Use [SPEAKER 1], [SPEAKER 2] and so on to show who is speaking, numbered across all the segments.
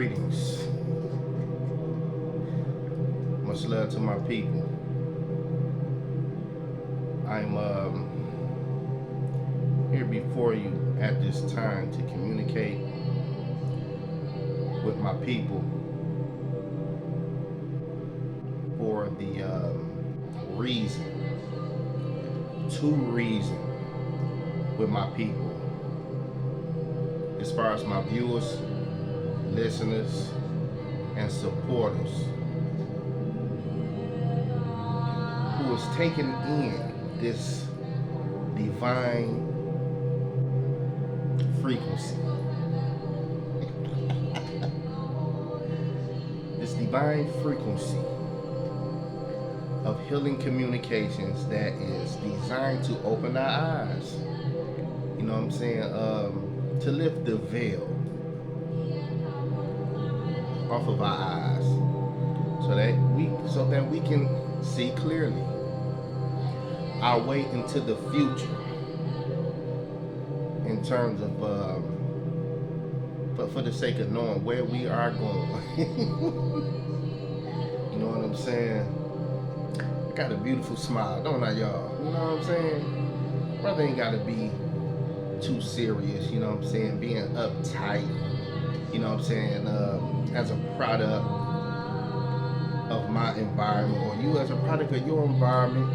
[SPEAKER 1] Greetings. Much love to my people. I'm here before you at this time to communicate with my people for the two reasons with my people. As far as my viewers, listeners, and supporters who is taking in this divine frequency. This divine frequency of healing communications that is designed to open our eyes. You know what I'm saying? To lift the veil off of our eyes so that we can see clearly our way into the future in terms of for the sake of knowing where we are going. You know what I'm saying? I got a beautiful smile, don't I, y'all? You know what I'm saying? Brother ain't gotta be too serious, you know what I'm saying? Being uptight, you know what I'm saying? As a product of my environment, or you as a product of your environment,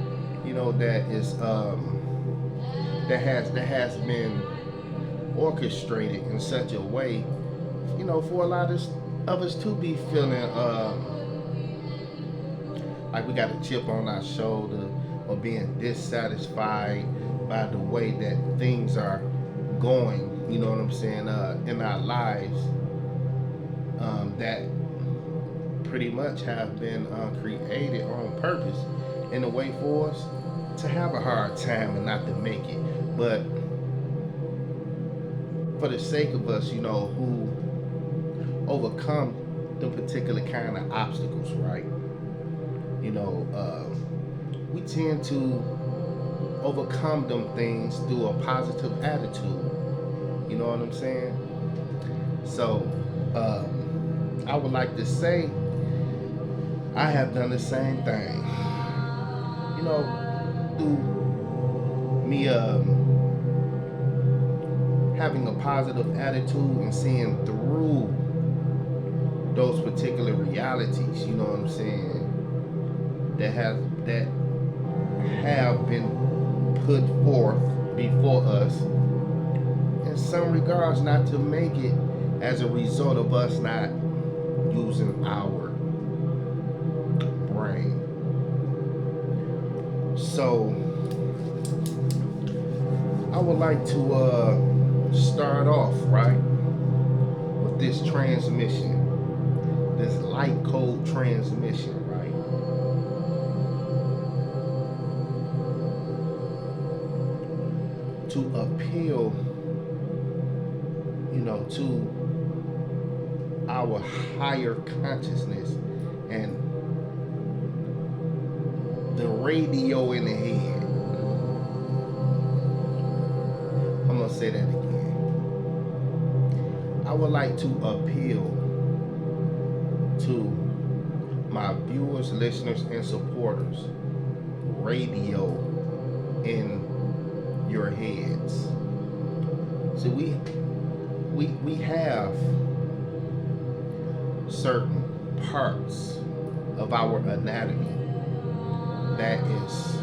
[SPEAKER 1] you know, that is that has been orchestrated in such a way, you know, for a lot of us to be feeling like we got a chip on our shoulder, or being dissatisfied by the way that things are going, you know what I'm saying, in our lives, that pretty much have been created on purpose in a way for us to have a hard time and not to make it. But for the sake of us, you know, who overcome the particular kind of obstacles, right? You know, we tend to overcome them things through a positive attitude. You know what I'm saying? So, I would like to say I have done the same thing. You know, through me having a positive attitude and seeing through those particular realities, you know what I'm saying, that have been put forth before us, in some regards not to make it as a result of us not using our brain. So I would like to start off right with this transmission, this light code transmission, right? To appeal, you know, to our higher consciousness and the radio in the head. I'm gonna say that again. I would like to appeal to my viewers, listeners, and supporters. Radio in your heads. So we have certain parts of our anatomy that is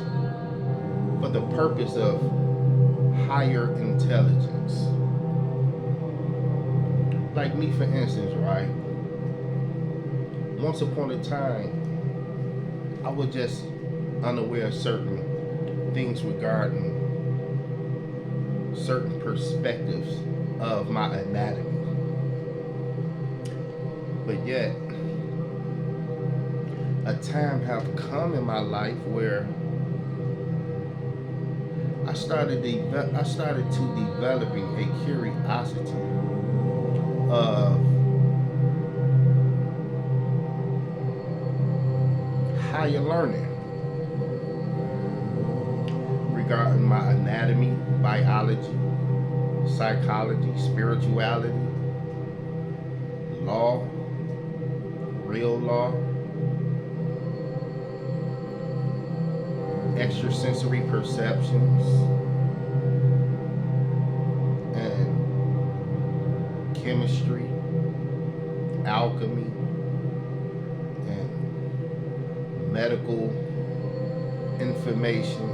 [SPEAKER 1] for the purpose of higher intelligence. Like me, for instance, right? Once upon a time, I was just unaware of certain things regarding certain perspectives of my anatomy. But yet, a time have come in my life where I started to developing a curiosity of higher learning regarding my anatomy, biology, psychology, spirituality, law, real law, extrasensory perceptions, and chemistry, alchemy, and medical information,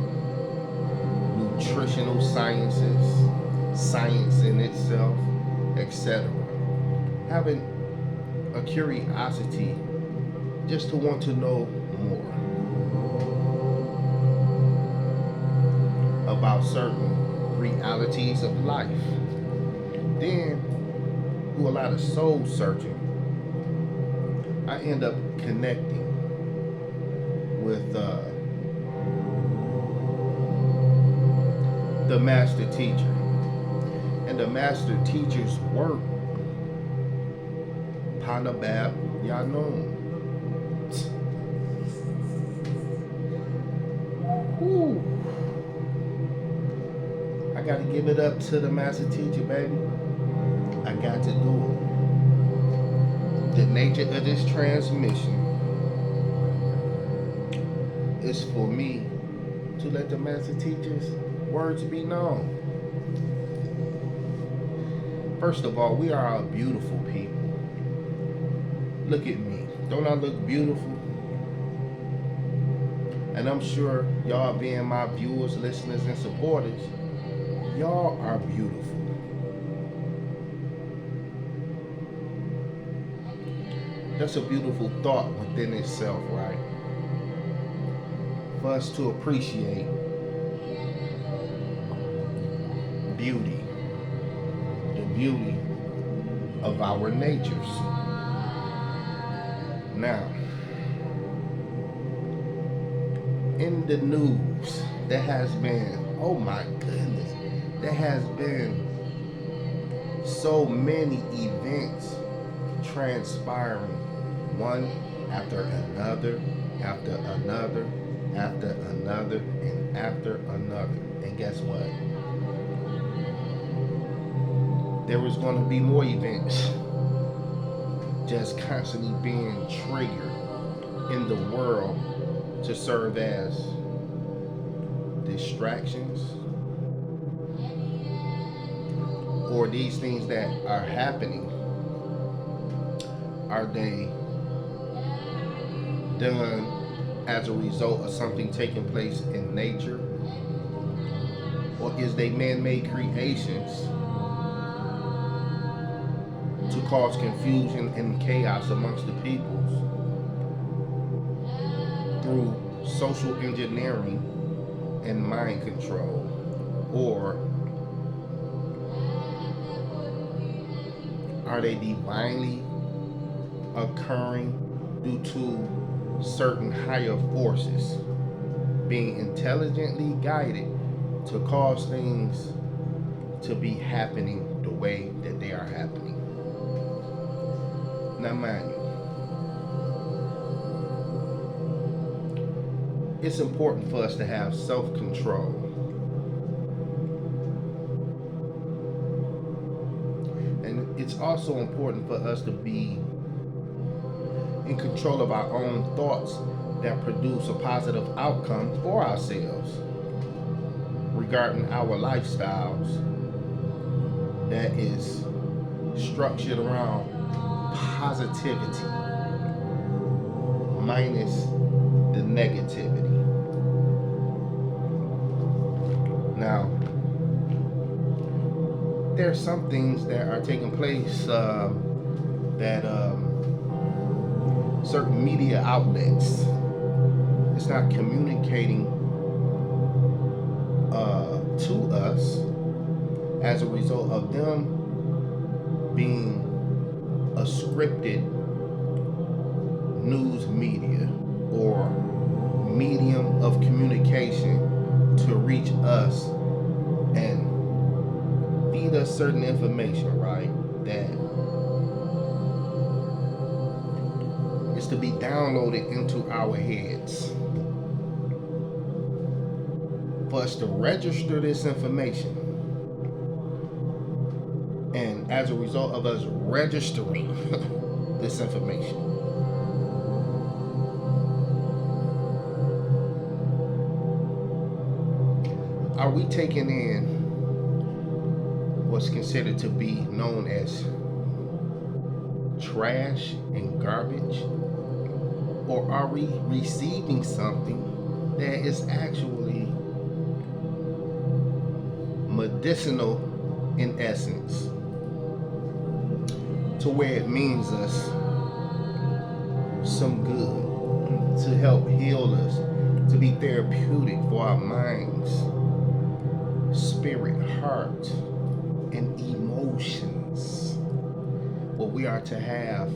[SPEAKER 1] nutritional sciences, science in itself, etc. Having a curiosity just to want to know more about certain realities of life. Then, through a lot of soul searching, I end up connecting with the master teacher. And the master teacher's work, Panabab Yanun. Whew. I got to give it up to the master teacher, baby. I got to do it. The nature of this transmission is for me to let the master teacher's words be known. First of all, we are a beautiful people. Look at me. Don't I look beautiful? And I'm sure y'all being my viewers, listeners, and supporters, y'all are beautiful. That's a beautiful thought within itself, right? For us to appreciate beauty, the beauty of our natures. Now, in the news, there has been, oh my goodness, there has been so many events transpiring, one after another, after another, after another, and after another. And guess what? There is going to be more events just constantly being triggered in the world to serve as distractions, or these things that are happening, are they done as a result of something taking place in nature, or is they man-made creations to cause confusion and chaos amongst the peoples through social engineering and mind control? Or are they divinely occurring due to certain higher forces being intelligently guided to cause things to be happening the way that they are happening? Now, mind you, it's important for us to have self-control. And it's also important for us to be in control of our own thoughts that produce a positive outcome for ourselves regarding our lifestyles that is structured around positivity minus the negativity. Now, there are some things that are taking place that certain media outlets is not communicating to us as a result of them being a scripted news media or medium of communication to reach us and feed us certain information, right? That is to be downloaded into our heads. For us to register this information, and as a result of us registering this information, Are we taking in what's considered to be known as trash and garbage? Or are we receiving something that is actually medicinal in essence, to where it means us some good, to help heal us, to be therapeutic for our minds, spirit, heart, and emotions? Well, we are to have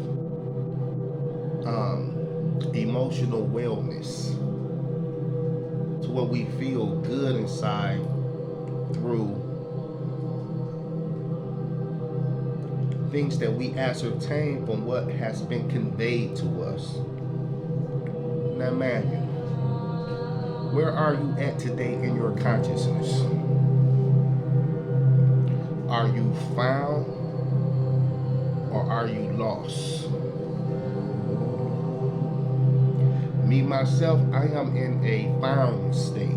[SPEAKER 1] emotional wellness, to where we feel good inside through things that we ascertain from what has been conveyed to us. Now, Manuel, where are you at today in your consciousness? Are you found or are you lost? Me, myself, I am in a found state.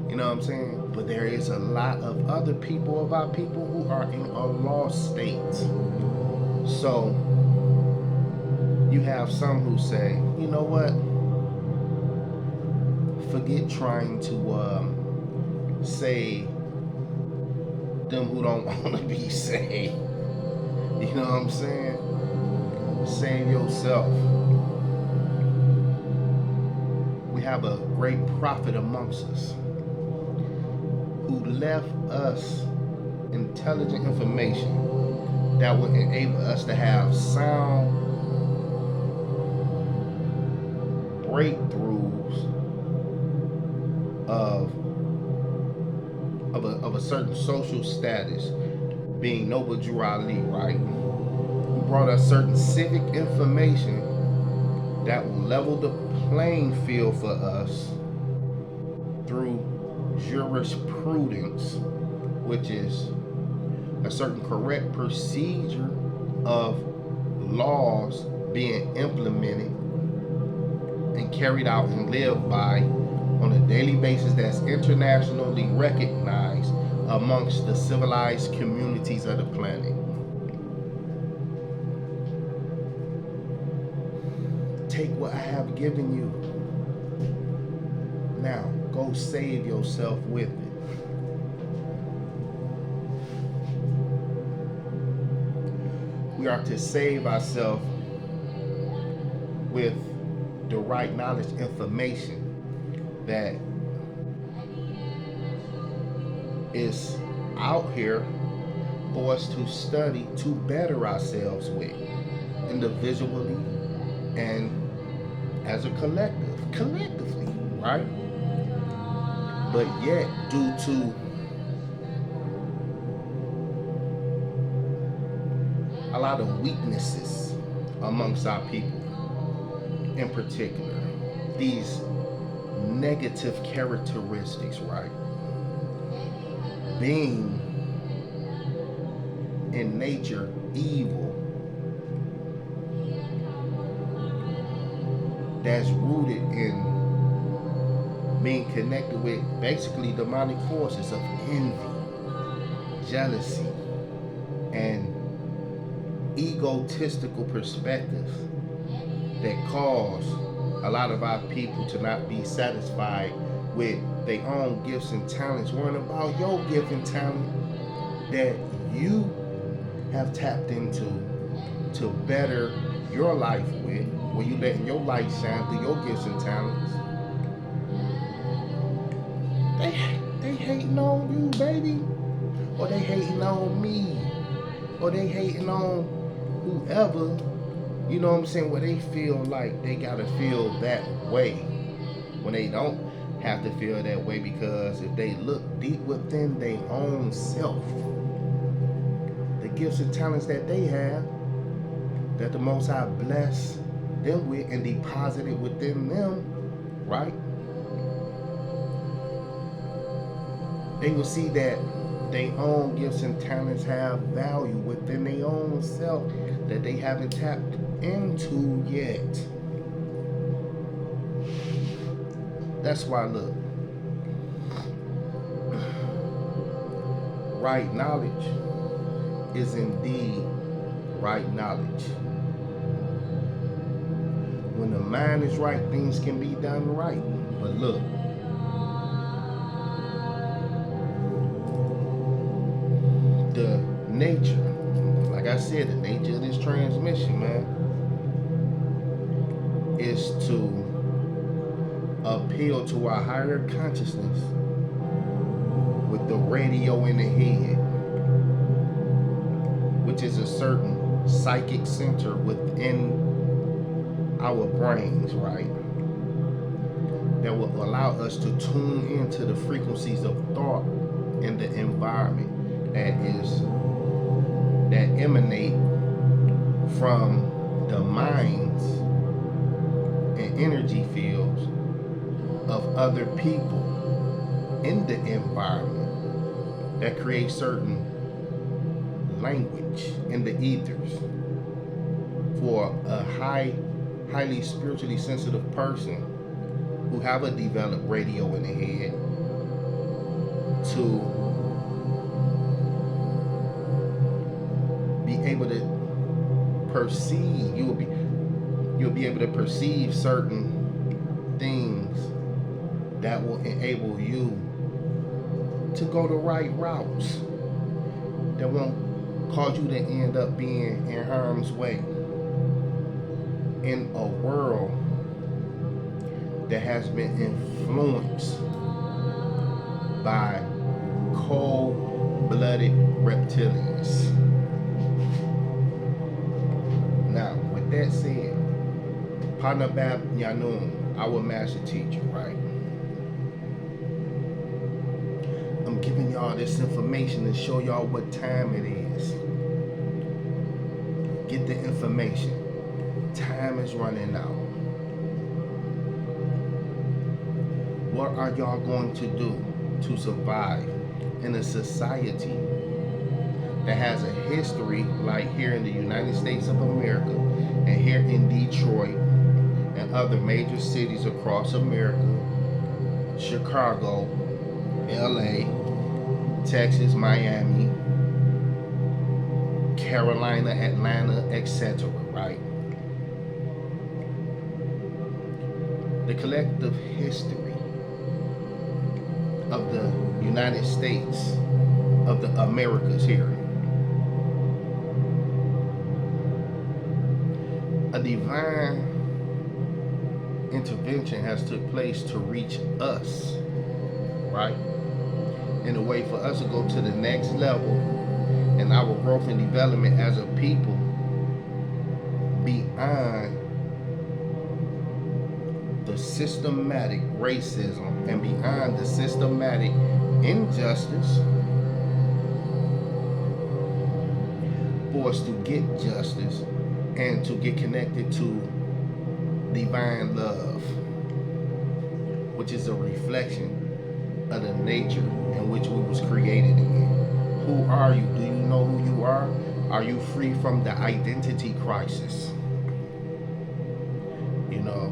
[SPEAKER 1] You know what I'm saying? But there is a lot of other people, of our people, who are in a lost state. So you have some who say, you know what? Forget trying to save them who don't want to be saved. You know what I'm saying? Save yourself. We have a great prophet amongst us who left us intelligent information that would enable us to have sound breakthroughs of a certain social status, being Noble Drew Ali, right? He brought us certain civic information that will level the playing field for us through jurisprudence, which is a certain correct procedure of laws being implemented and carried out and lived by on a daily basis, that's internationally recognized amongst the civilized communities of the planet. Take what I have given you. Now, go save yourself with it. We are to save ourselves with the right knowledge, information that is out here for us to study, to better ourselves with, individually and as a collectively, right? But yet, due to a lot of weaknesses amongst our people, in particular, these negative characteristics, right? Being in nature evil, that's rooted in being connected with basically demonic forces of envy, jealousy, and egotistical perspectives that cause a lot of our people to not be satisfied with their own gifts and talents, worrying about your gift and talent that you have tapped into to better your life with, where you letting your light shine through your gifts and talents. They hating on you, baby, or they hating on me, or they hating on whoever. You know what I'm saying? Where they feel like they gotta feel that way when they don't have to feel that way, because if they look deep within their own self, the gifts and talents that they have, that the Most High bless them with and deposited within them, right? They will see that their own gifts and talents have value within their own self that they haven't tapped into yet. That's why, look, right knowledge is indeed right knowledge. When the mind is right, things can be done right. But look, the nature, like I said, the nature of this transmission, man, is to appeal to our higher consciousness with the radio in the head, which is a certain psychic center within our brains, right? That will allow us to tune into the frequencies of thought in the environment that emanate from the minds and energy fields of other people in the environment that create certain language in the ethers for a highly spiritually sensitive person who have a developed radio in the head to be able to perceive. You'll be able to perceive certain things that will enable you to go the right routes, that won't cause you to end up being in harm's way in a world that has been influenced by cold-blooded reptilians. Now, with that said, Panabab Yanun, our master teacher, right? I'm giving y'all this information to show y'all what time it is. Get the information. Time is running out. What are y'all going to do to survive in a society that has a history like here in the United States of America and here in Detroit and other major cities across America, Chicago, LA, Texas, Miami, Carolina, Atlanta, etc., right? The collective history of the United States, of the Americas here. A divine intervention has took place to reach us, right? In a way for us to go to the next level in our growth and development as a people beyond the systematic racism and beyond the systematic injustice, for us to get justice and to get connected to divine love, which is a reflection of the nature in which we was created in. Who are you? Do you know who you are? Are you free from the identity crisis? You know,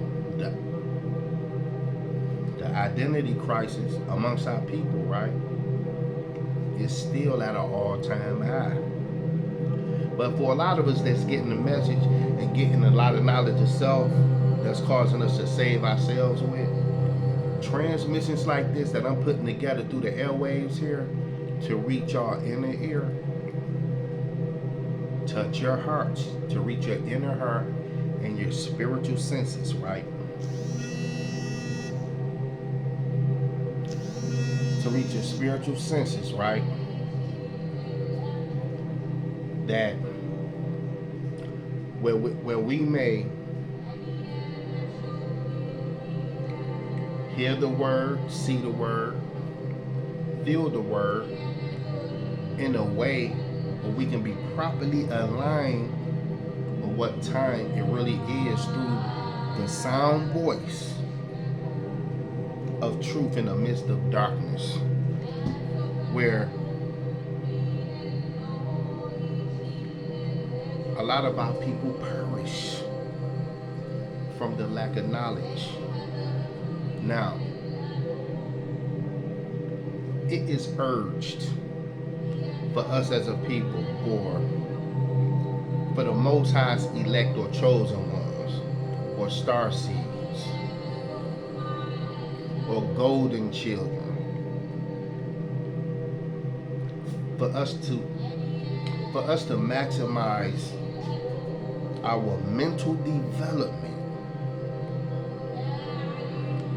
[SPEAKER 1] the identity crisis amongst our people, right, is still at an all-time high. But for a lot of us that's getting the message and getting a lot of knowledge of self that's causing us to save ourselves with, transmissions like this that I'm putting together through the airwaves here to reach your inner ear, touch your hearts, to reach your inner heart and your spiritual senses, right? To reach your spiritual senses, right? That where we may hear the word, see the word, feel the word in a way where we can be properly aligned with what time it really is through the sound voice of truth in the midst of darkness, where a lot of our people perish from the lack of knowledge. Now, it is urged for us as a people, or for the Most High's elect or chosen ones, or star seeds, or golden children, for us to maximize our mental development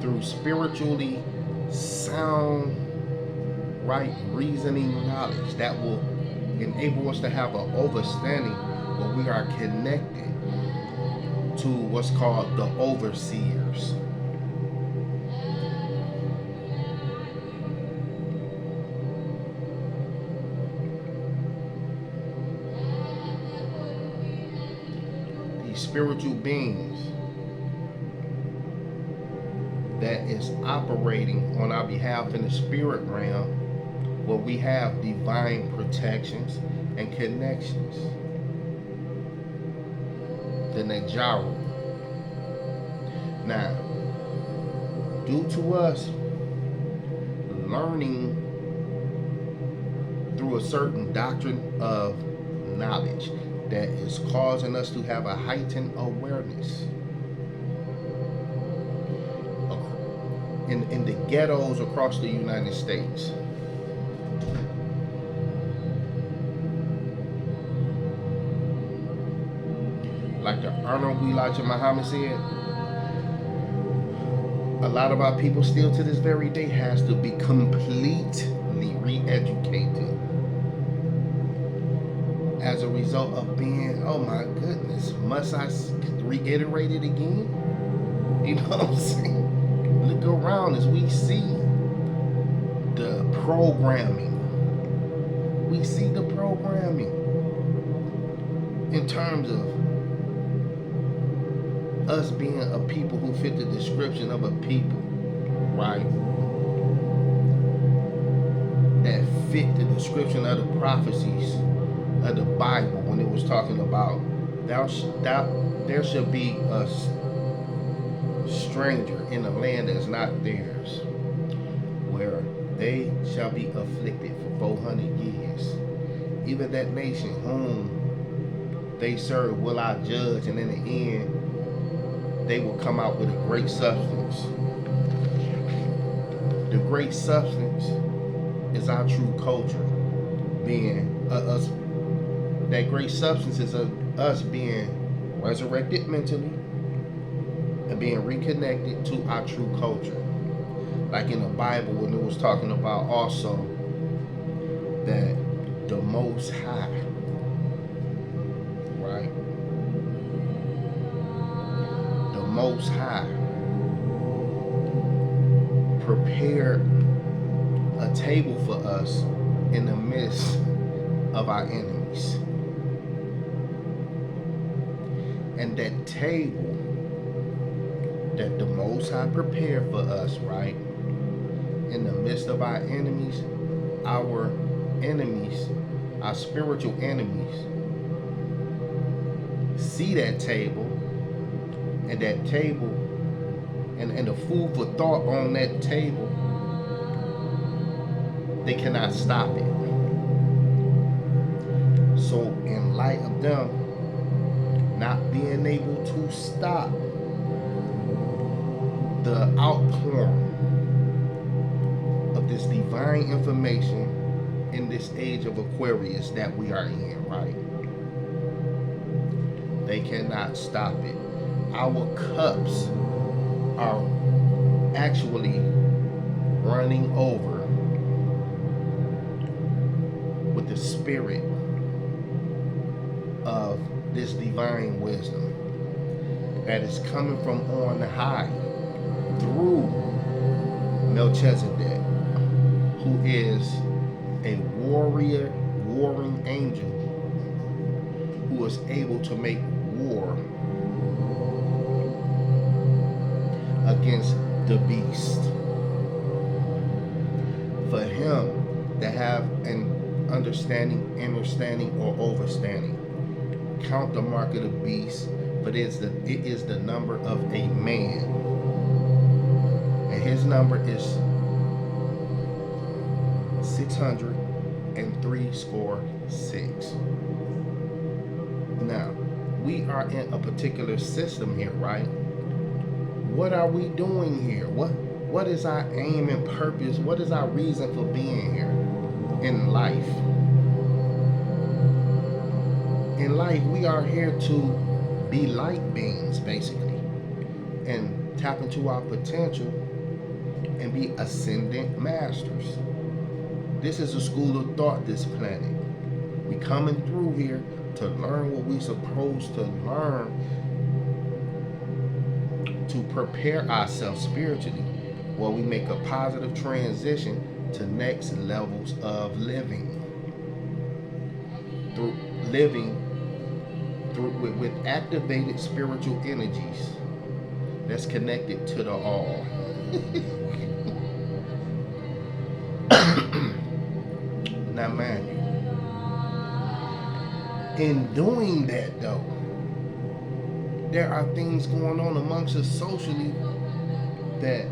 [SPEAKER 1] through spiritually sound, right reasoning knowledge that will enable us to have an understanding where we are connected to what's called the overseers. These spiritual beings that is operating on our behalf in the spirit realm, where we have divine protections and connections. The Nejaru. Now, due to us learning through a certain doctrine of knowledge that is causing us to have a heightened awareness in the ghettos across the United States. Like the Honorable Elijah Muhammad said, a lot of our people still to this very day has to be completely re-educated as a result of being, oh my goodness, must I reiterate it again? You know what I'm saying? Look around as we see the programming. We see the programming in terms of us being a people who fit the description of a people, right? That fit the description of the prophecies of the Bible when it was talking about there should be a stranger in a land that is not theirs, where they shall be afflicted for 400 years. Even that nation whom they serve will I judge, and in the end they will come out with a great substance. The great substance is our true culture, being us. That great substance is us being resurrected mentally and being reconnected to our true culture. Like in the Bible, when it was talking about also that the Most High, right? The Most High prepared a table for us in the midst of our enemies. And that table that the Most High prepared for us, right, in the midst of our enemies, our spiritual enemies, see that table, and that table, and the food for thought on that table, they cannot stop it. So in light of them not being able to stop the outpouring of this divine information in this age of Aquarius that we are in, right? They cannot stop it. Our cups are actually running over with the spirit of this divine wisdom that is coming from on high through Melchizedek, who is a warring angel who is able to make war against the beast. For him to have an understanding, or overstanding, count the mark of the beast, but it is the number of a man, and his number is 636. Now, we are in a particular system here, right? What are we doing here? What is our aim and purpose? What is our reason for being here in life? In life, we are here to be light beings, basically, and tap into our potential and be ascendant masters. This is a school of thought, this planet. We coming through here to learn what we supposed to learn to prepare ourselves spiritually while we make a positive transition to next levels of living. Through living with activated spiritual energies that's connected to the all. Now, man, in doing that though, there are things going on amongst us socially that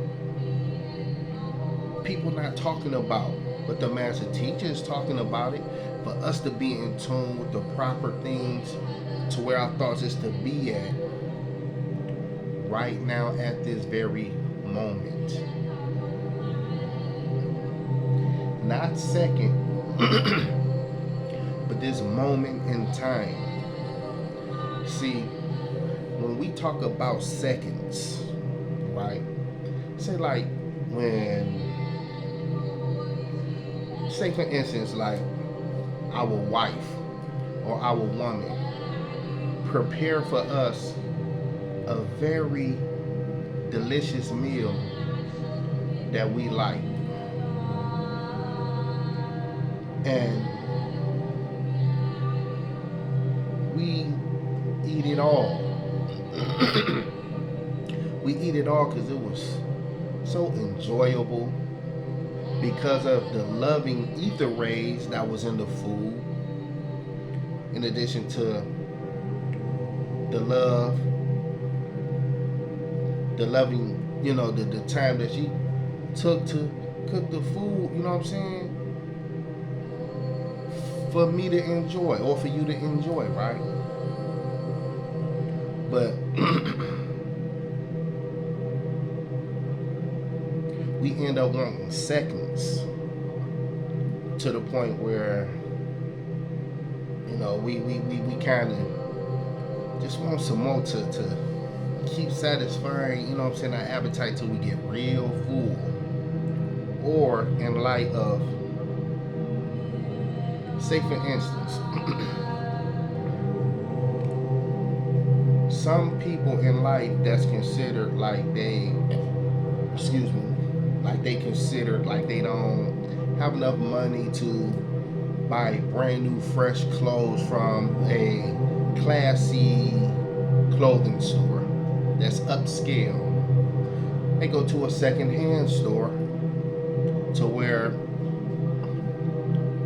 [SPEAKER 1] people not talking about, but the master teacher is talking about it. For us to be in tune with the proper things to where our thoughts is to be at right now at this very moment. Not second, but this moment in time. See, when we talk about seconds, right? Say like when, say for instance, like our wife or our woman prepare for us a very delicious meal that we like. And we eat it all. We eat it all because it was so enjoyable, because of the loving ether rays that was in the food, in addition to the love, the loving, the time that she took to cook the food, you know what I'm saying? For me to enjoy, or for you to enjoy, right? But we end up wanting seconds, to the point where we kind of just want some more to keep satisfying, our appetite till we get real full. Or in light of, say for instance, some people in life that's considered like they considered like they don't have enough money to buy brand new fresh clothes from a classy clothing store that's upscale. They go to a secondhand store to where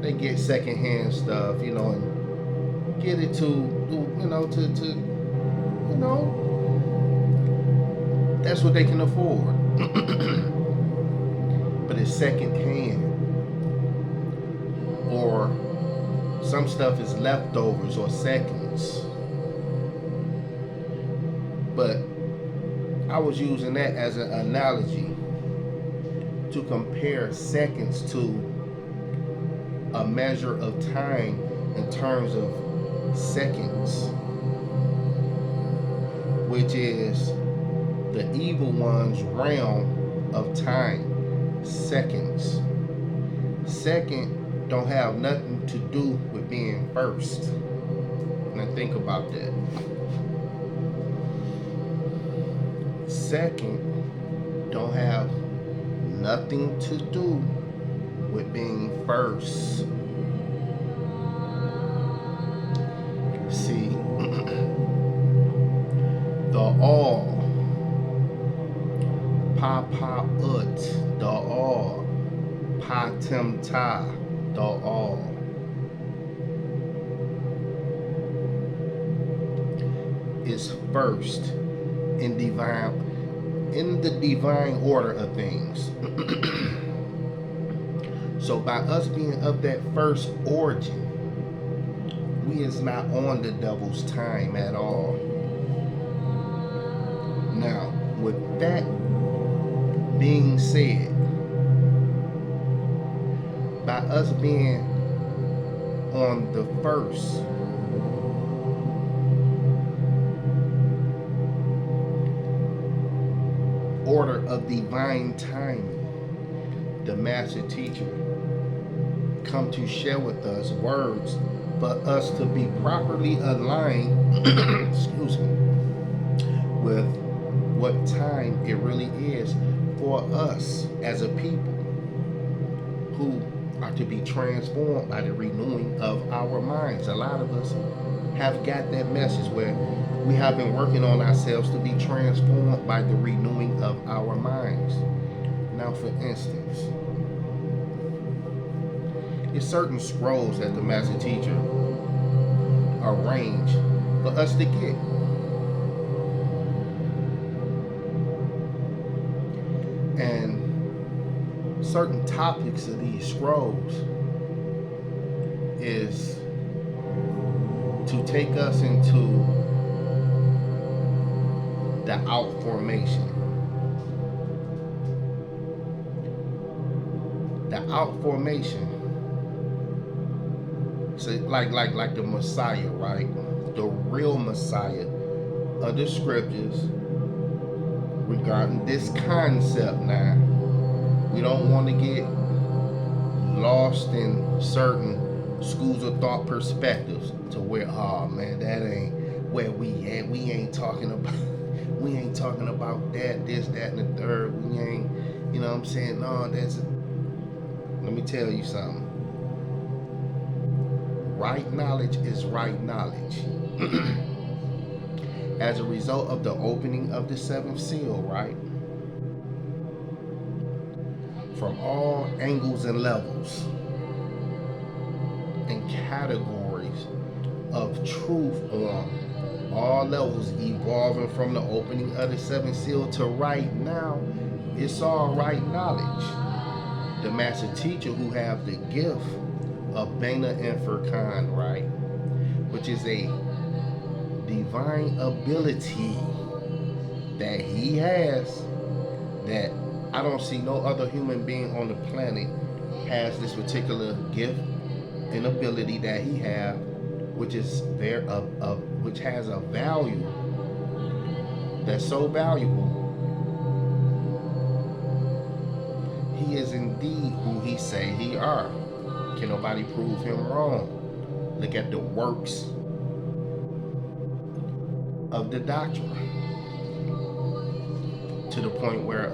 [SPEAKER 1] they get secondhand stuff, and get it to that's what they can afford. But it's secondhand. Or some stuff is leftovers or seconds. But I was using that as an analogy to compare seconds to a measure of time in terms of seconds, which is the evil one's realm of time. Seconds. Second don't have nothing to do with being first. Now think about that. Second don't have nothing to do with being first. See, the all, pa pa ut, the all, pa tim ta, the all, is first in the divine order of things. So by us being of that first origin, we is not on the devil's time at all. Now, with that being said, by us being on the first order of divine timing, the master teacher come to share with us words for us to be properly aligned excuse me, with what time it really is for us as a people who are to be transformed by the renewing of our minds. A lot of us have got that message where we have been working on ourselves to be transformed by the renewing of our minds. Now, for instance, it's certain scrolls that the master teacher arranged for us to get. And certain topics of these scrolls is to take us into the out formation. The out formation. So like the Messiah, right? The real Messiah of the scriptures regarding this concept now. We don't want to get lost in certain schools of thought perspectives to where, oh man, that ain't where we at. We ain't talking about that, this, that, and the third. We ain't, you know what I'm saying? No, let me tell you something. Right knowledge is right knowledge. As a result of the opening of the seventh seal, right? From all angles and levels and categories of truth on all levels, evolving from the opening of the seventh seal to right now, it's all right knowledge. The master teacher who have the gift of Bina and Furqan, right, which is a divine ability that he has that I don't see no other human being on the planet has this particular gift and ability that he have, which is which has a value that's so valuable. He is indeed who he say he are. Can nobody prove him wrong? Look at the works of the doctrine to the point where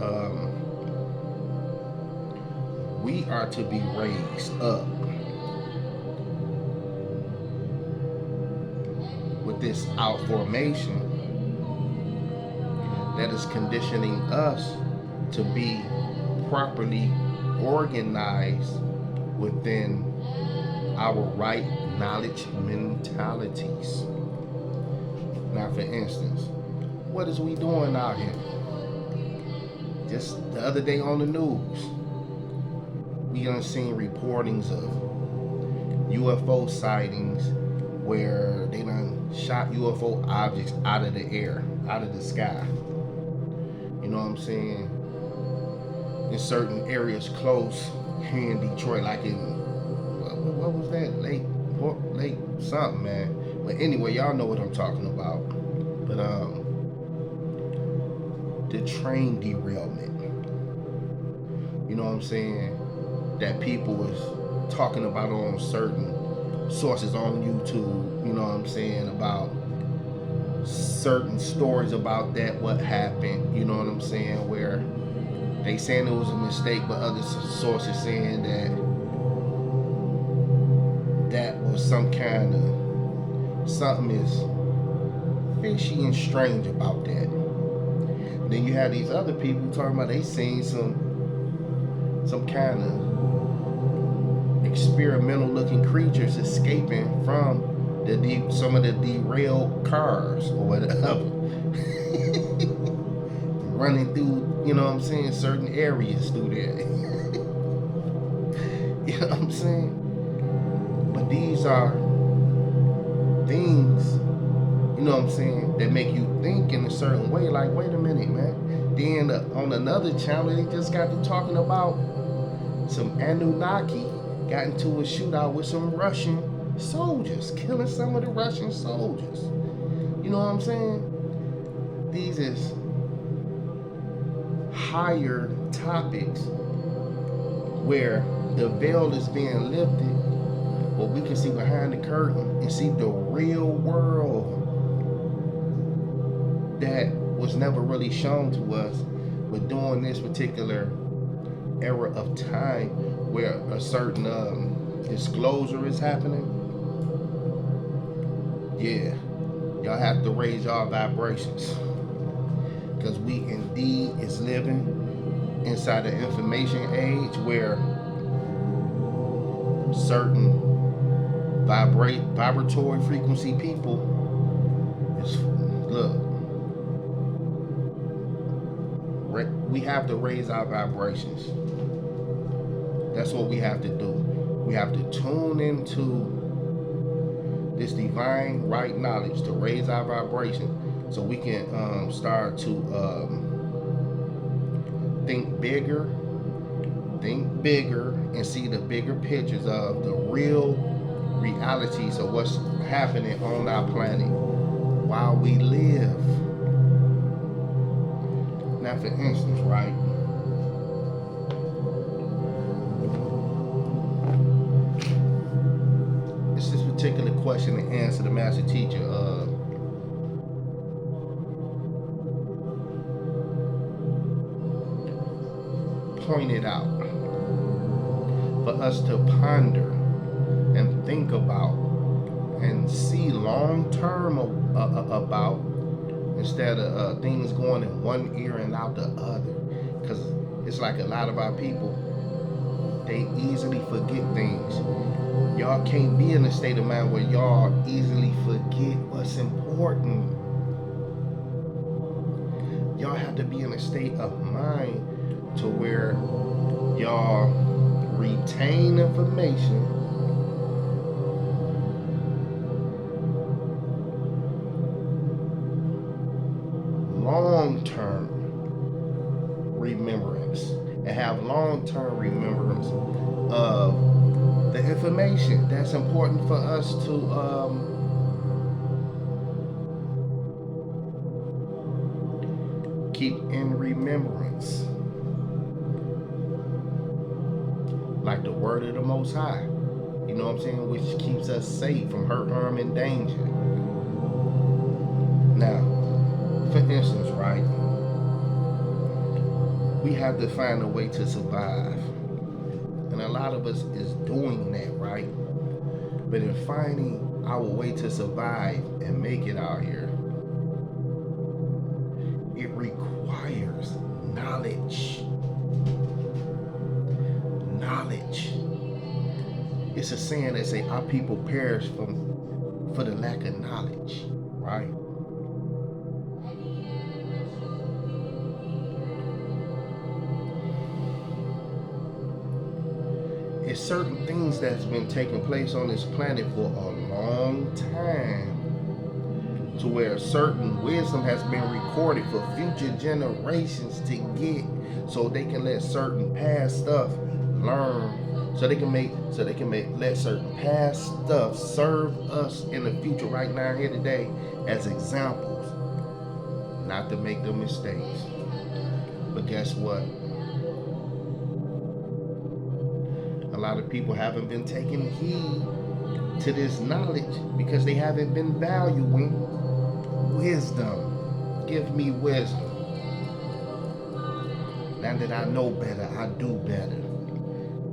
[SPEAKER 1] we are to be raised up with this out formation that is conditioning us to be properly organized within our right knowledge mentalities. Now, for instance, what is we doing out here? Just the other day on the news, we done seen reportings of UFO sightings where they done shot UFO objects out of the air, out of the sky. You know what I'm saying? In certain areas close here in Detroit, like in, what was that? Lake something, man. But anyway, y'all know what I'm talking about. But the train derailment. You know what I'm saying? That people was talking about on certain sources on YouTube, you know what I'm saying, about certain stories about that, what happened, you know what I'm saying, where they saying it was a mistake, but other sources saying that was some kind of, something is fishy and strange about that. Then you have these other people talking about they seen some kind of experimental looking creatures escaping from some of the derailed cars or whatever. Running through, you know what I'm saying, certain areas through there. You know what I'm saying? But these are things, you know what I'm saying, that make you think in a certain way. Like, wait a minute, man. Then on another channel, they just got to talking about some Anunnaki got into a shootout with some Russian soldiers, killing some of the Russian soldiers. You know what I'm saying? These is higher topics where the veil is being lifted, but we can see behind the curtain and see the real world that was never really shown to us. But during this particular era of time where a certain disclosure is happening, yeah, y'all have to raise y'all vibrations, because we indeed is living inside the information age where certain vibratory frequency people is, look, we have to raise our vibrations. That's what we have to do. We have to tune into this divine right knowledge to raise our vibration, so we can start to think bigger, and see the bigger pictures of the real realities of what's happening on our planet while we live. Now, for instance, right? It's this particular question and answer the master teacher pointed out for us to ponder and think about and see long term about, instead of things going in one ear and out the other. Because it's like a lot of our people, they easily forget things. Y'all can't be in a state of mind where y'all easily forget what's important. Y'all have to be in a state of mind to where y'all retain information long-term remembrance, and have long-term remembrance of the information that's important for us to keep in remembrance, like the word of the Most High, you know what I'm saying, which keeps us safe from hurt, harm, and danger. Now, for instance, right, we have to find a way to survive, and a lot of us is doing that, right? But in finding our way to survive and make it out here, it requires knowledge. It's a saying that say our people perish for the lack of knowledge, right? It's certain things that's been taking place on this planet for a long time, to where certain wisdom has been recorded for future generations to get, so they can let certain past stuff learn, so they can let certain past stuff serve us in the future, right now, here today, as examples, not to make the mistakes. But guess what? A lot of people haven't been taking heed to this knowledge because they haven't been valuing wisdom. Give me wisdom. Now that I know better, I do better.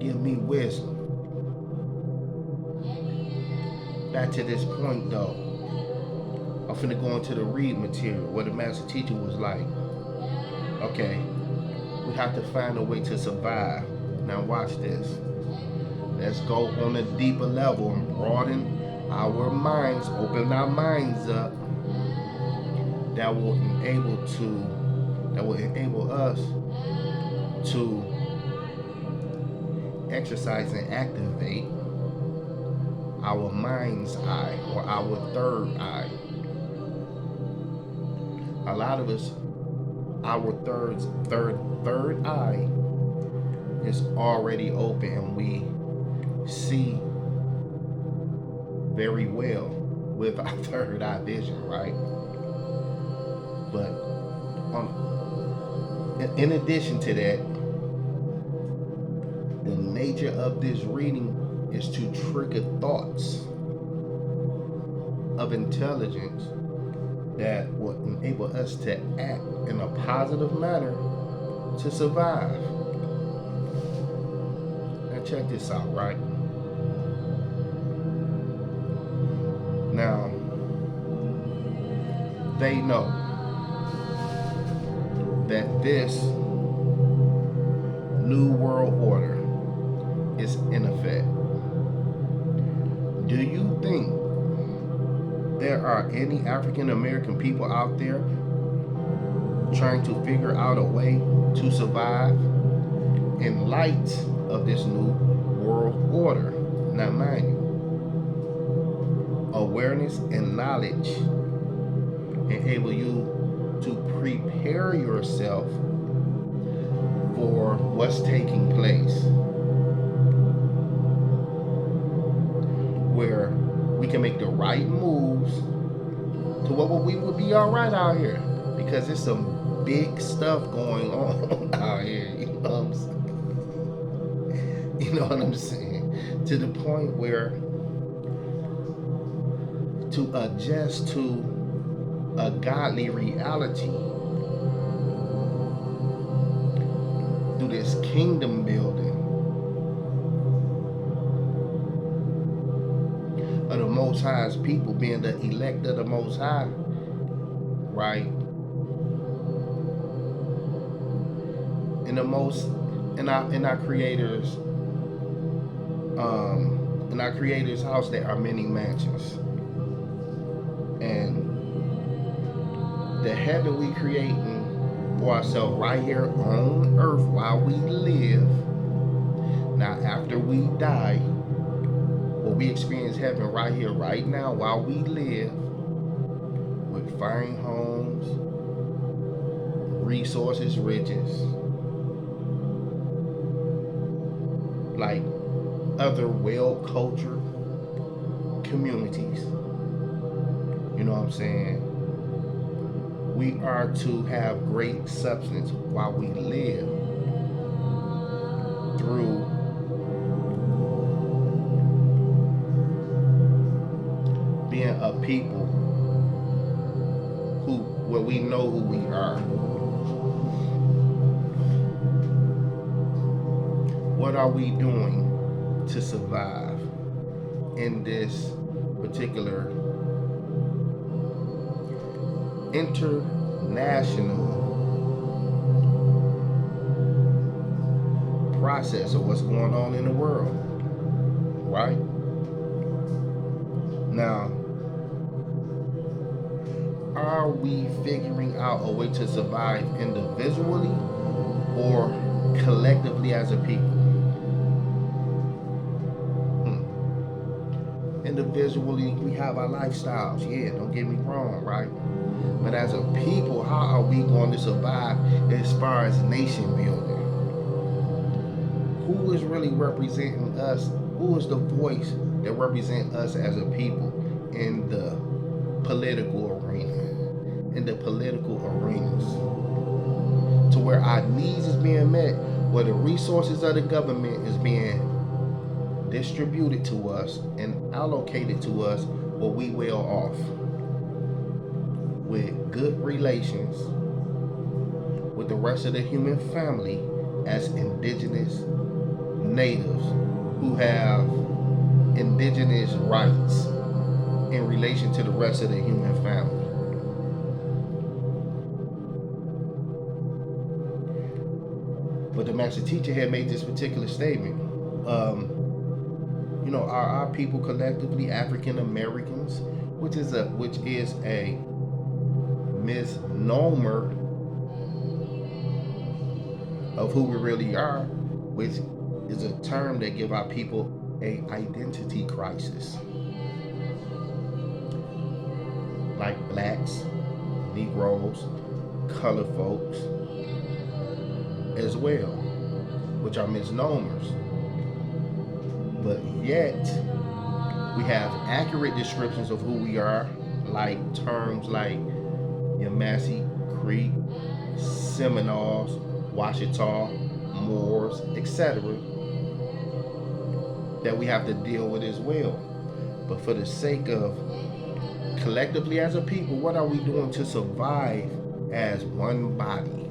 [SPEAKER 1] Give me wisdom. Back to this point though, I'm finna go into the read material where the master teacher was like, okay, we have to find a way to survive. Now watch this. Let's go on a deeper level and broaden our minds, open our minds up. That will enable us to exercise and activate our mind's eye or our third eye. A lot of us, our third eye is already open and we see very well with our third eye vision, right? But in addition to that, the nature of this reading is to trigger thoughts of intelligence that will enable us to act in a positive manner to survive. Now check this out, right? Now, they know that this new world order is in effect. Do you think there are any African American people out there trying to figure out a way to survive in light of this new world order? Now, mind you, awareness and knowledge enable you to prepare yourself for what's taking place, where we can make the right moves to what we would be all right out here, because there's some big stuff going on out here. You know what I'm saying? To the point where to adjust to a godly reality through this kingdom building of the Most High's people, being the elect of the Most High, right? In the most, in our Creator's, in our Creator's house, there are many mansions, and the heaven we creating for ourselves right here on earth while we live. Now, after we die, well, we experience heaven right here, right now, while we live, with fine homes, resources, riches, like other well-cultured communities. You know what I'm saying? We are to have great substance while we live through being a people where we know who we are. What are we doing to survive in this particular international process of what's going on in the world, right? Now, are we figuring out a way to survive individually or collectively as a people? Individually, we have our lifestyles, yeah, don't get me wrong, right? But as a people, how are we going to survive as far as nation building? Who is really representing us? Who is the voice that represents us as a people in the political arena, in the political arenas, to where our needs is being met, where the resources of the government is being distributed to us and allocated to us, where we well off with good relations with the rest of the human family as indigenous natives who have indigenous rights in relation to the rest of the human family. But the master teacher had made this particular statement. Are our people collectively African Americans, which is a misnomer of who we really are, which is a term that give our people a identity crisis. Like blacks, Negroes, colored folks as well, which are misnomers. But yet, we have accurate descriptions of who we are, like terms like Yamasee, Creek, Seminoles, Washita, Moors, etc., that we have to deal with as well. But for the sake of collectively as a people, what are we doing to survive as one body?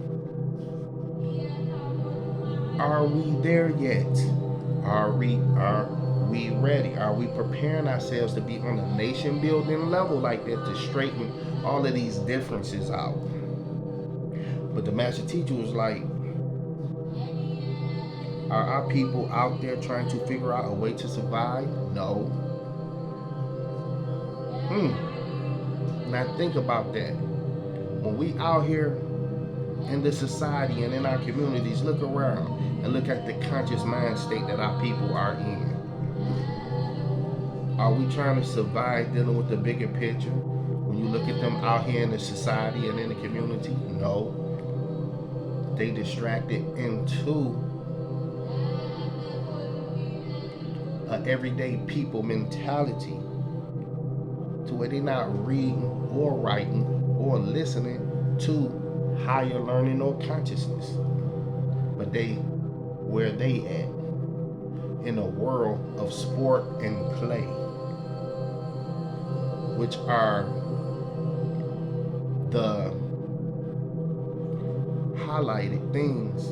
[SPEAKER 1] Are we there yet? Are we ready? Are we preparing ourselves to be on a nation building level like that to straighten all of these differences out? But the master teacher was like, are our people out there trying to figure out a way to survive? No. Now think about that. When we out here in the society and in our communities, look around and look at the conscious mind state that our people are in. Are we trying to survive dealing with the bigger picture? When you look at them out here in the society and in the community, no. They distracted into an everyday people mentality to where they're not reading or writing or listening to higher learning or consciousness. But where they at? In a world of sport and play, which are the highlighted things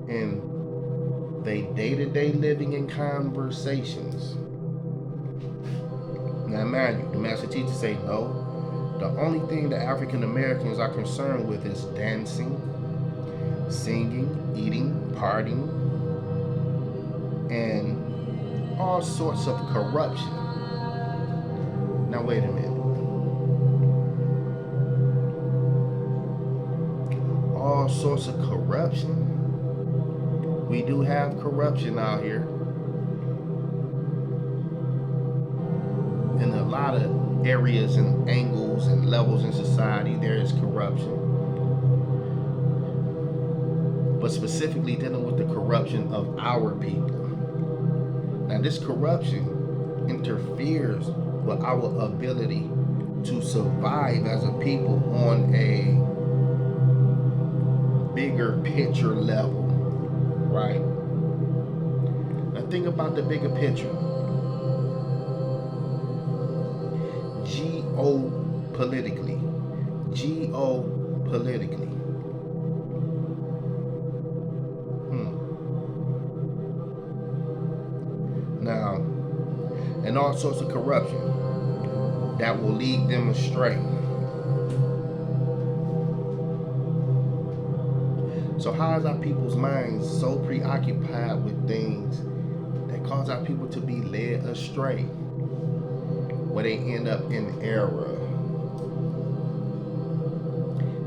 [SPEAKER 1] in their day-to-day living and conversations. Now mind you, the master teacher say no. The only thing that African Americans are concerned with is dancing, singing, eating, partying, and all sorts of corruption. Now wait a minute. All sorts of corruption? We do have corruption out here. In a lot of areas and angles and levels in society, there is corruption. But specifically dealing with the corruption of our people. Now this corruption interferes with our ability to survive as a people on a bigger picture level, right? Now think about the bigger picture. Geopolitically. Now, and all sorts of corruption that will lead them astray. So how is our people's minds so preoccupied with things that cause our people to be led astray, where they end up in error?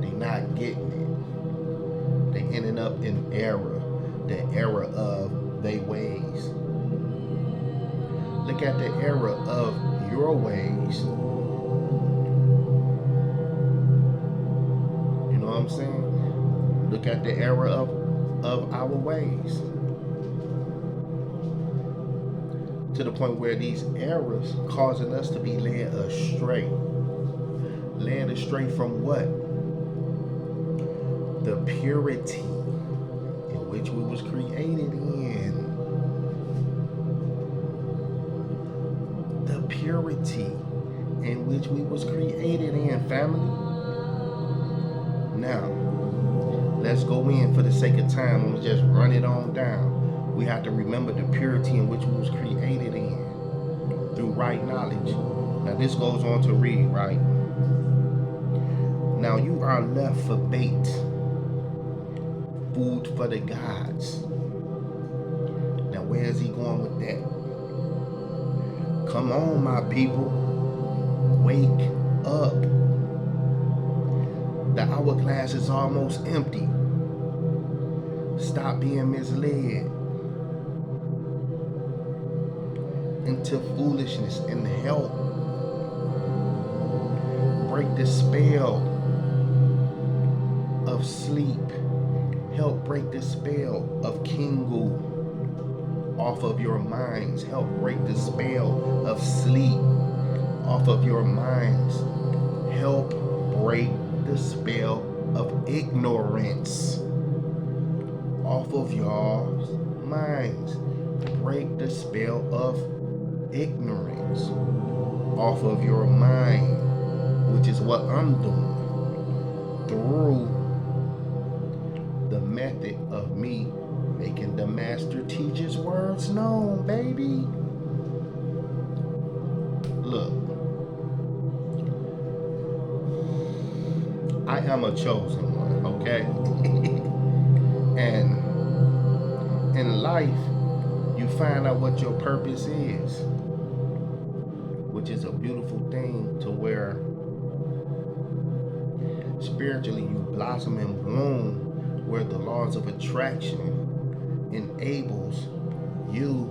[SPEAKER 1] They not getting it. They ending up in error, the error of their ways. Look at the error of your ways. You know what I'm saying? Look at the error of our ways. To the point where these errors causing us to be led astray. Led astray from what? The purity in which we was created in. The purity in which we was created in, family. Now, let's go in for the sake of time and just run it on down. We have to remember the purity in which we was created in through right knowledge. Now this goes on to read, right? Now you are left for bait, food for the gods. Now where is he going with that? Come on, my people, wake up. The hourglass is almost empty. Stop being misled. into foolishness and help break the spell of sleep. Help break the spell of Kingu off of your minds. Help break the spell of sleep off of your minds. Help break the spell of ignorance off of y'all's minds. Break the spell of ignorance off of your mind, which is what I'm doing through the method of me making the master teacher's words known, baby. Look, I am a chosen one, okay? And in life, you find out what your purpose is, which is a beautiful thing, to where spiritually you blossom and bloom, where the laws of attraction enables you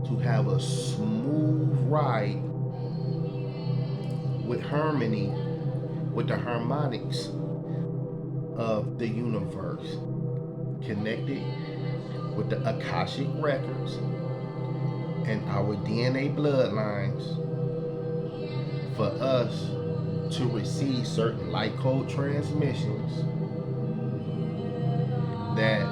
[SPEAKER 1] to have a smooth ride with harmony, with the harmonics of the universe, connected with the Akashic records and our DNA bloodlines, for us to receive certain light code transmissions that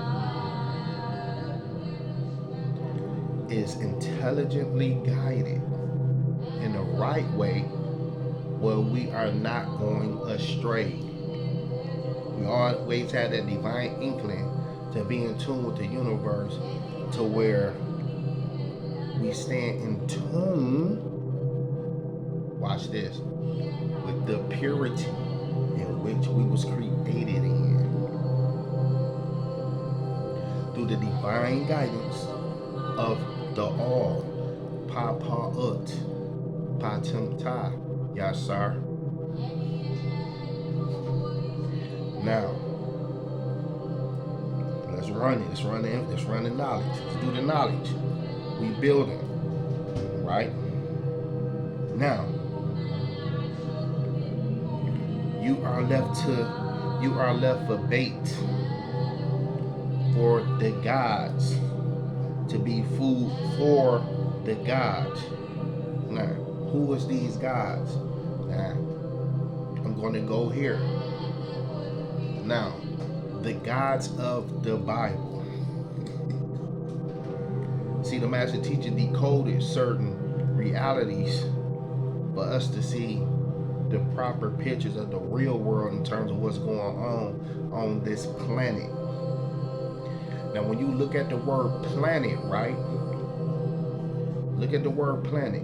[SPEAKER 1] is intelligently guided in the right way, where we are not going astray. We always have that divine inkling to be in tune with the universe, to where we stand in tune, watch this, with the purity in which we was created in, through the divine guidance of the all. Papa-ut, Patimta, Yasar. Now, let's run it. Let's run the knowledge. Let's do the knowledge. We building, right? Now, you are left for bait for the gods, to be food for the gods. Now, who is these gods? Now, I'm going to go here. Now, the gods of the Bible. See, the master teacher decoded certain realities for us to see the proper pictures of the real world in terms of what's going on this planet. Now, when you look at the word planet, right? Look at the word planet.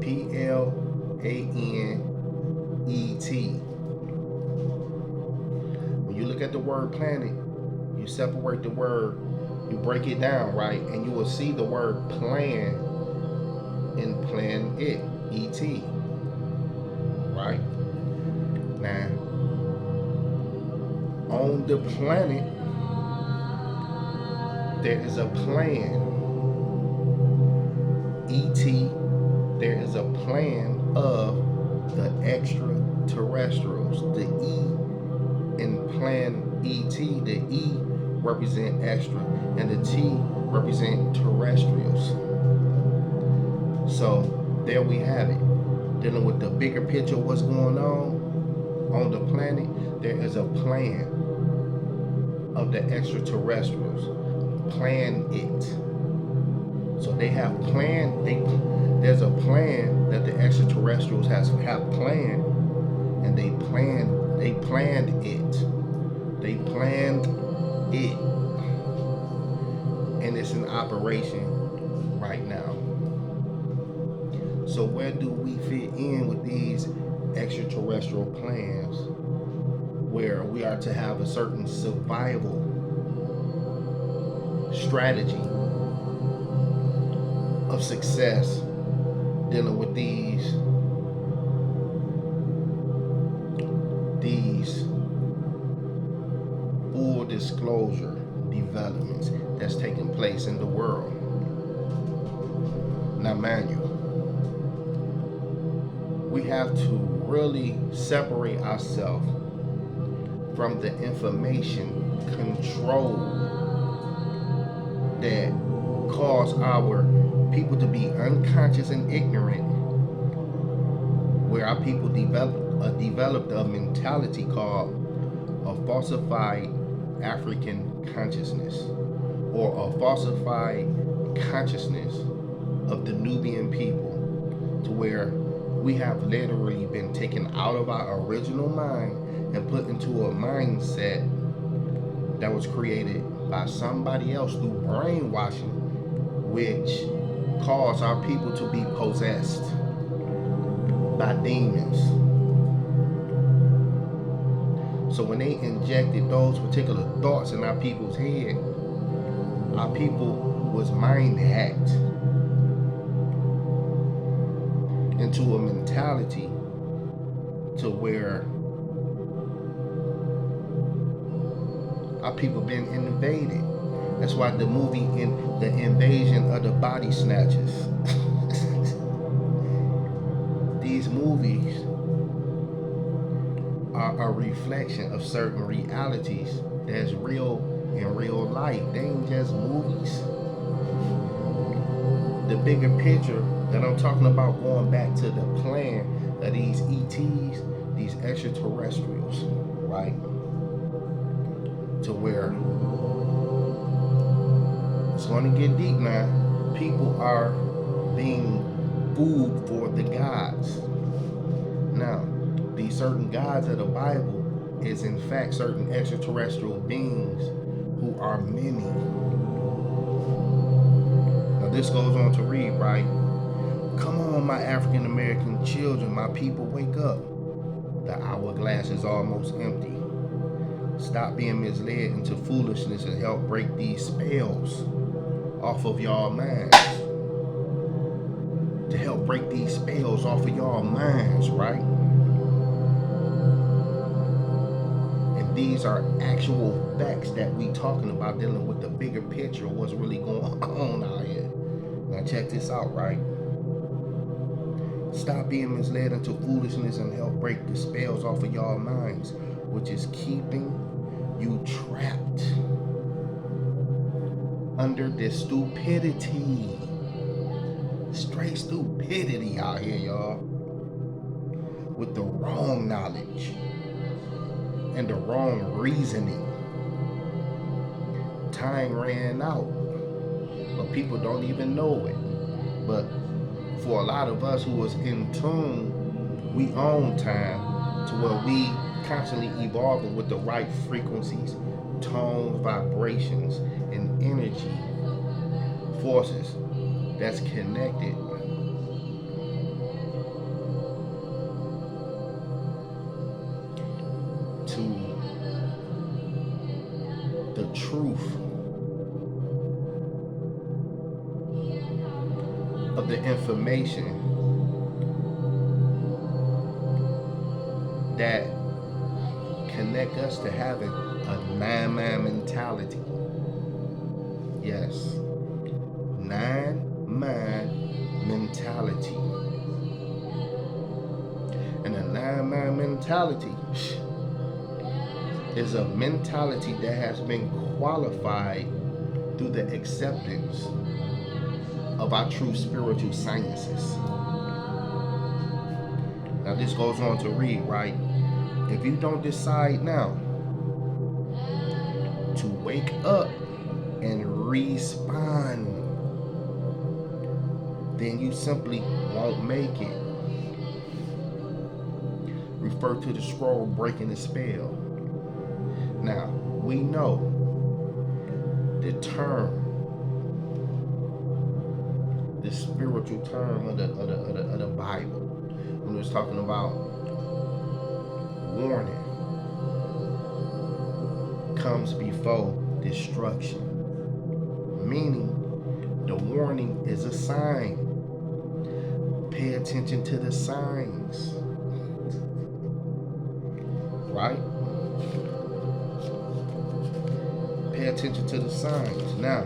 [SPEAKER 1] P-L-A-N-E-T. When you look at the word planet, you separate the word, you break it down, right? And you will see the word plan in plan it, E-T. Right? Now, on the planet, there is a plan. E.T. There is a plan of the extraterrestrials. The E in plan E.T., the E represent extra, and the T represent terrestrials. So there we have it. Dealing with the bigger picture of what's going on the planet, there is a plan of the extraterrestrials. Plan it. So they have planned. There's a plan that the extraterrestrials have planned, and they planned it. They planned it, and it's in operation right now. So where do we fit in with these extraterrestrial plans, where we are to have a certain survival strategy of success dealing with these full disclosure developments that's taking place in the world? Now, mind you, we have to really separate ourselves from the information control that cause our people to be unconscious and ignorant, where our people developed a mentality called a falsified African consciousness, or a falsified consciousness of the Nubian people, to where we have literally been taken out of our original mind and put into a mindset that was created by somebody else through brainwashing, which caused our people to be possessed by demons. So when they injected those particular thoughts in our people's head, our people was mind hacked into a mentality to where our people been invaded. That's why the movie in The Invasion of the Body Snatchers. These movies are a reflection of certain realities that's real in real life. They ain't just movies. The bigger picture that I'm talking about, going back to the plan of these ETs, these extraterrestrials, right? To where it's going to get deep now. People are being food for the gods. Now, these certain gods of the Bible is in fact certain extraterrestrial beings who are many. Now this goes on to read, right? Come on, my African American children, my people, wake up. The hourglass is almost empty. Stop being misled into foolishness and help break these spells off of y'all minds. To help break these spells off of y'all minds, right? And these are actual facts that we talking about, dealing with the bigger picture of what's really going on out here. Now check this out, right? Stop being misled into foolishness and help break the spells off of y'all minds, which is keeping you trapped under this stupidity. Straight stupidity out here, y'all. With the wrong knowledge and the wrong reasoning. Time ran out, but people don't even know it. But for a lot of us who was in tune, we own time to where we constantly evolving with the right frequencies, tones, vibrations, and energy forces that's connected to the truth of the information that connect us to having a 9-man mentality. Yes, 9-man mentality. And a 9-man mentality is a mentality that has been qualified through the acceptance of our true spiritual sciences. Now this goes on to read, right? If you don't decide now to wake up and respond, then you simply won't make it. Refer to the scroll breaking the spell. Now, we know the term, the spiritual term of the Bible, when it was talking about warning comes before destruction. Meaning, the warning is a sign. Pay attention to the signs. Right? Pay attention to the signs. Now,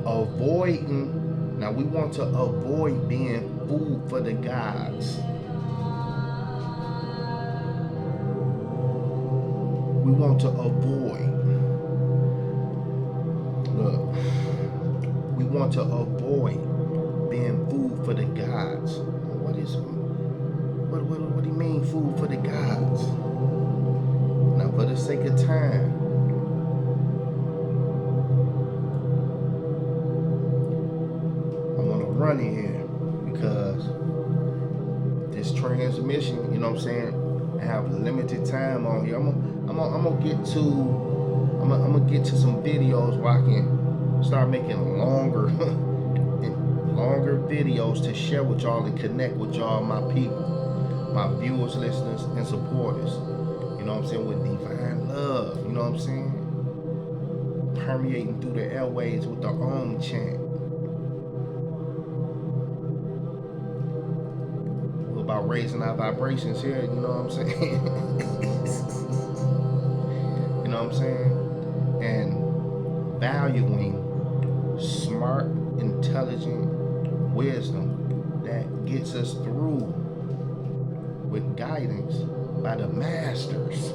[SPEAKER 1] avoiding Now we want to avoid being food for the gods. We want to avoid. Look, we want to avoid being food for the gods. What do you mean food for the gods? Now for the sake of time, I'm gonna run in here because this transmission, you know what I'm saying, I have limited time on here. I'm gonna get to some videos where I can start making longer videos to share with y'all and connect with y'all, my people, my viewers, listeners, and supporters. You know what I'm saying, with divine love. You know what I'm saying, permeating through the airways with the Om chant. We're about raising our vibrations here. You know what I'm saying. You know what I'm saying, and valuing smart, intelligent wisdom that gets us through with guidance by the masters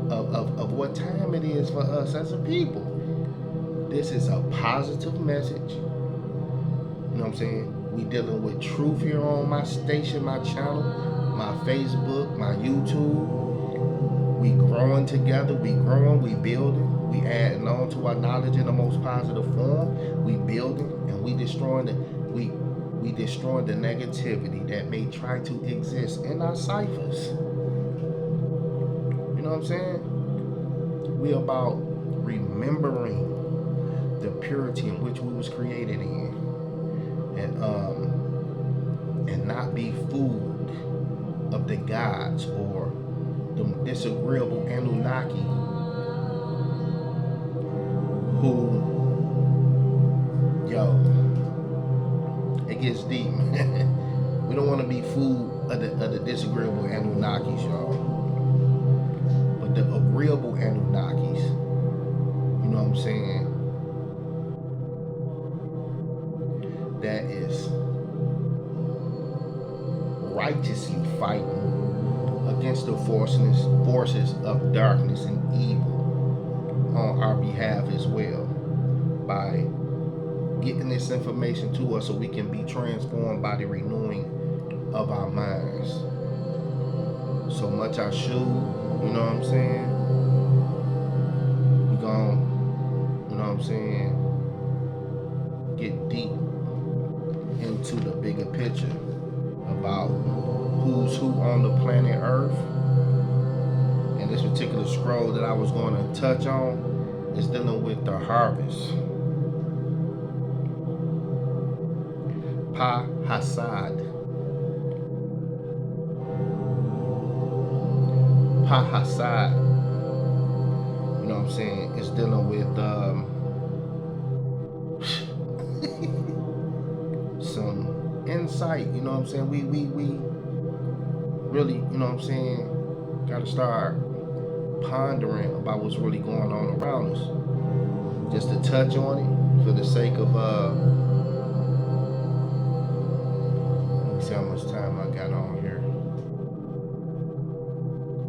[SPEAKER 1] of what time it is for us as a people. This is a positive message. You know what I'm saying? We dealing with truth here on my station, my channel, my Facebook, my YouTube. We growing together, we growing, we building, we adding on to our knowledge in the most positive form. We building and we destroying the negativity that may try to exist in our ciphers. You know what I'm saying? We about remembering the purity in which we was created in, and not be food of the gods or the disagreeable Anunnaki who, it gets deep, man. We don't want to be food of the disagreeable Anunnakis, y'all. But the agreeable Anunnakis, you know what I'm saying, that is righteously fighting against the forces of darkness and evil on our behalf as well, by getting this information to us so we can be transformed by the renewing of our minds. So much I should, you know what I'm saying? We gon', you know what I'm saying, get deep into the bigger picture about who's who on the planet Earth. And this particular scroll that I was going to touch on is dealing with the harvest. Pa-Hassad. Pa-Hassad. You know what I'm saying? It's dealing with some insight. You know what I'm saying? We really, you know what I'm saying, gotta start pondering about what's really going on around us. Just to touch on it for the sake of let me see how much time I got on here.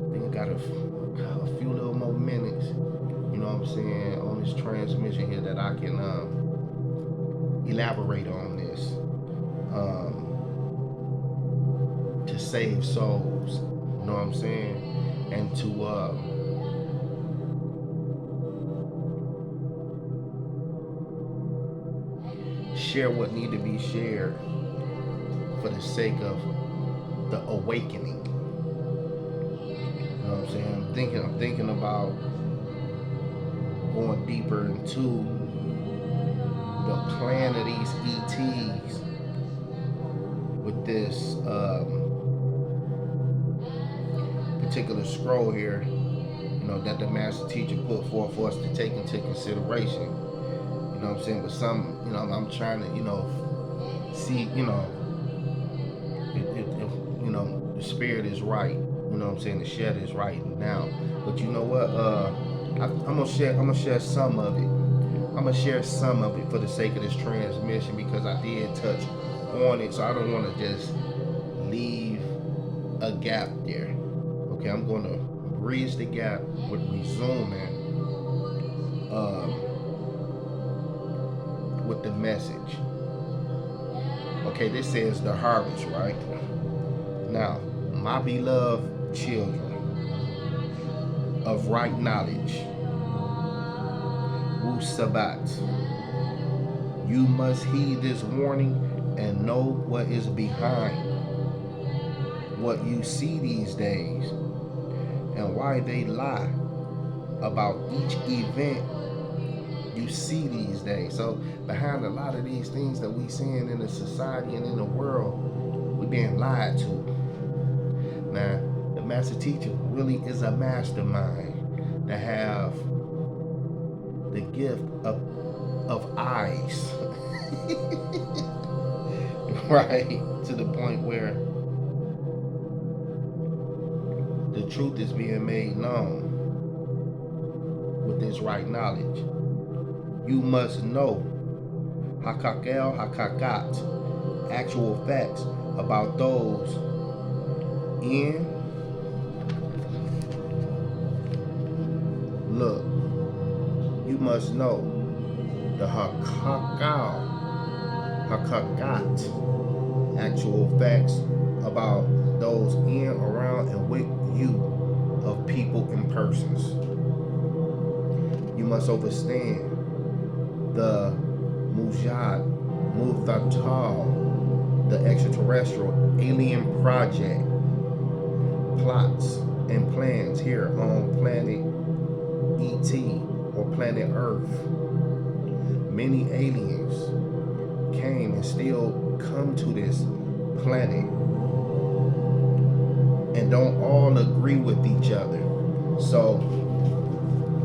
[SPEAKER 1] I think I got a few little more minutes, you know what I'm saying, on this transmission here that I can elaborate on this. To save souls, you know what I'm saying, and to share what need to be shared for the sake of the awakening. You know what I'm saying? I'm thinking about going deeper into the plan of these ETs with this particular scroll here, you know, that the master teacher put forth for us to take into consideration. You know what I'm saying? But some, you know, I'm trying to, you know, see, you know, if you know, the spirit is right. You know what I'm saying? The shed is right now. But you know what? I'm gonna share some of it I'm gonna share some of it for the sake of this transmission because I did touch on it, so I don't want to just leave a gap there. Okay, I'm gonna bridge the gap with resuming with the message. Okay, this says the harvest, right? Now, my beloved children of right knowledge, Wu Sabat, you must heed this warning and know what is behind what you see these days and why they lie about each event you see these days. So behind a lot of these things that we seeing in the society and in the world, we being lied to. Now, the master teacher really is a mastermind that have the gift of eyes. Right? To the point where the truth is being made known with this right knowledge. You must know Hakakel Hakakat, actual facts about those in. Look, you must know the Hakakal Hakakat, actual facts about those in, around, and with you of people and persons. You must understand the Mujad Muthatal, the extraterrestrial alien project plots and plans here on planet ET or planet Earth. Many aliens came and still come to this planet and don't all agree with each other. So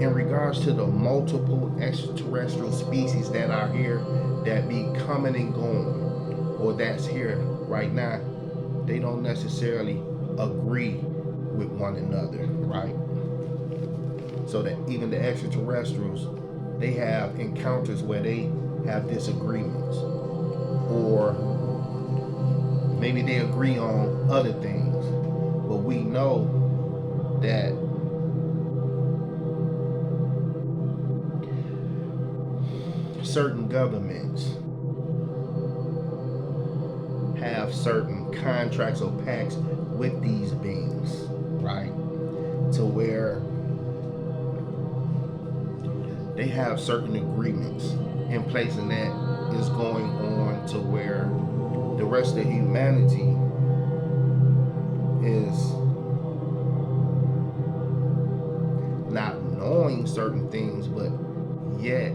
[SPEAKER 1] in regards to the multiple extraterrestrial species that are here, that be coming and going, or that's here right now, they don't necessarily agree with one another, right? So that even the extraterrestrials, they have encounters where they have disagreements, or maybe they agree on other things, but we know that certain governments have certain contracts or pacts with these beings, right? To where they have certain agreements in place, and that is going on to where the rest of humanity is not knowing certain things, but yet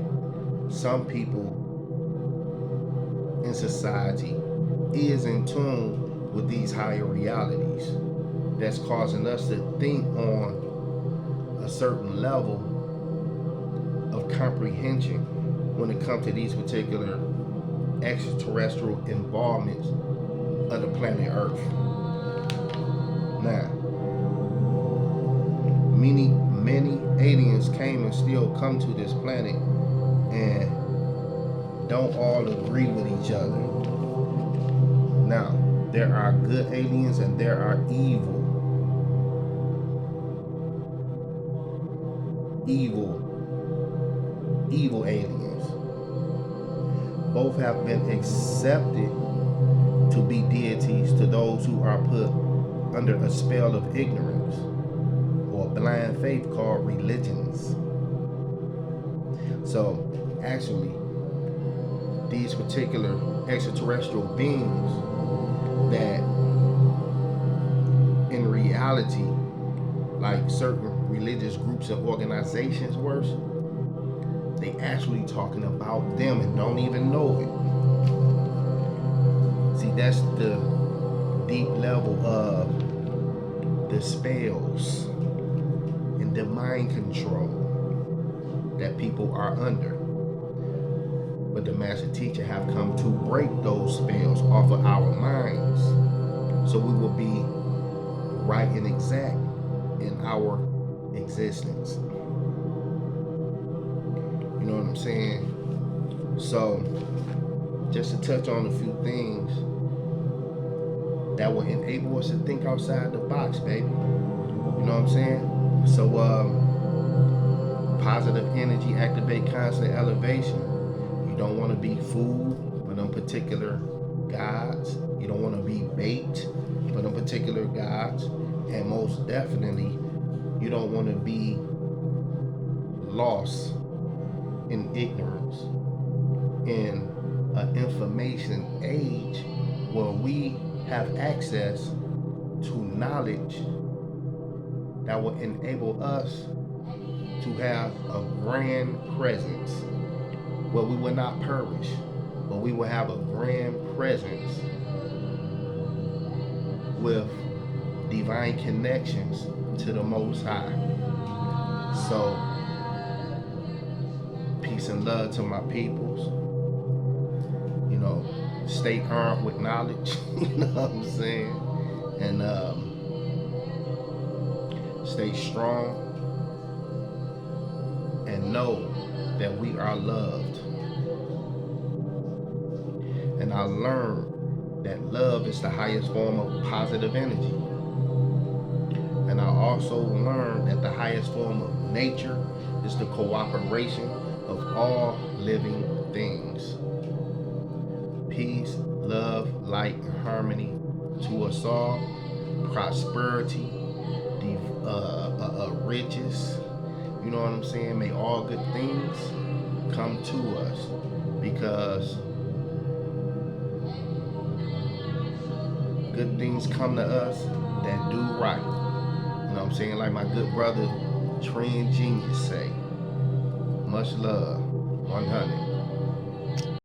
[SPEAKER 1] some people in society is in tune with these higher realities that's causing us to think on a certain level of comprehension when it comes to these particular extraterrestrial involvements of the planet Earth. Now, many aliens came and still come to this planet and don't all agree with each other. Now, there are good aliens and there are evil aliens. Both have been accepted to be deities to those who are put under a spell of ignorance or blind faith called religions. So actually, these particular extraterrestrial beings that in reality, like certain religious groups and organizations worse, they actually talking about them and don't even know it. See, that's the deep level of the spells and the mind control that people are under. But the master teacher have come to break those spells off of our minds, so we will be right and exact in our existence. You know what I'm saying? So, just to touch on a few things that will enable us to think outside the box, baby. You know what I'm saying? So, positive energy activate constant elevation. You don't want to be fooled for them particular gods. You don't want to be bait for them particular gods. And most definitely, you don't want to be lost in ignorance in an information age where we have access to knowledge that will enable us to have a grand presence where we will not perish, but we will have a grand presence with divine connections to the Most High. So, peace and love to my peoples. You know, stay armed with knowledge. You know what I'm saying? And stay strong and know that we are loved. And I learned that love is the highest form of positive energy. And I also learned that the highest form of nature is the cooperation of all living things. Peace, love, light, and harmony to us all. Prosperity, riches. You know what I'm saying? May all good things come to us, because good things come to us that do right. You know what I'm saying? Like my good brother Trend Genius say, much love, 100.